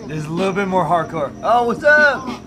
This is a little bit more hardcore. Oh, what's up?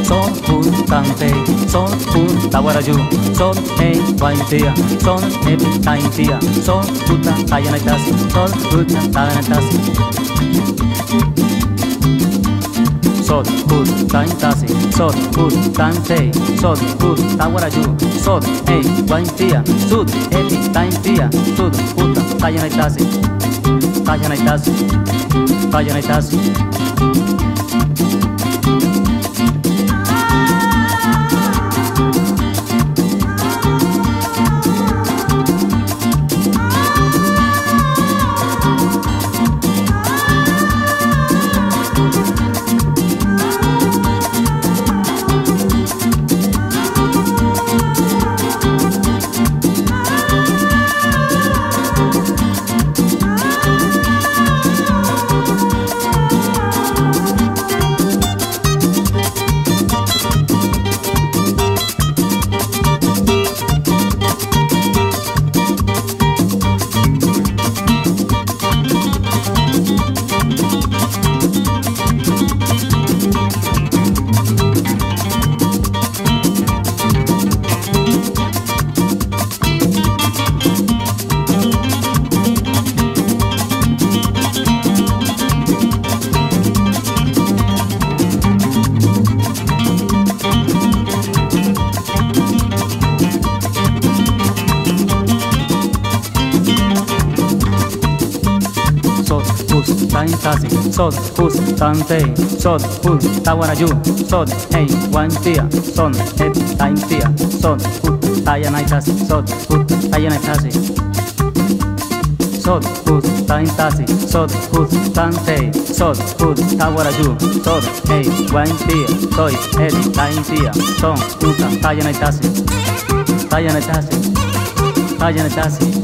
Son Tante, son Tawaraju, son Waintia, son Taintia, son Tayanatasi, son Tayanatasi. Son Taintasi, son Tante, son Tawaraju, son Waintia, sud Taintia, sud Tayanatasi, Tayanatasi, Tayanatasi. Son Tante, son Tawaraju, son Waintia, son Taintia, son Tayanatasi, son Tayanatasi. Son Taintasi, son Tante, son Tawaraju, son Waintia, soy Taintia, son Tayanatasi, Tayanatasi, Tayanatasi.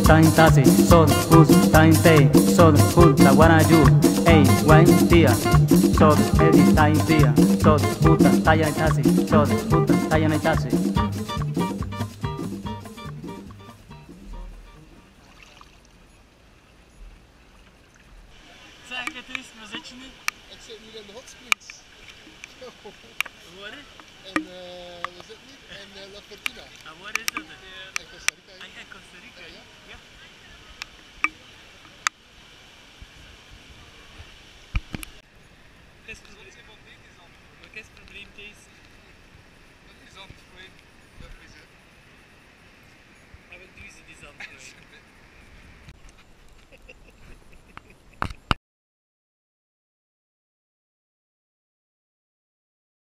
Taintasi, son Tainte, son Tawaraju, Waintia, son Taintia, son Tayanatasi, son Tayanatasi. Zeg het eens, waar zit je nu? Ik zit nu in de hot springs. Waar? En we zitten nu in La Fortuna. En waar is dat? In Costa Rica. In Costa Rica, ja? Ja. Qu'est-ce probleem Kees? Dat is zandvloei. Dat is het. En wat doen ze die zandvloei?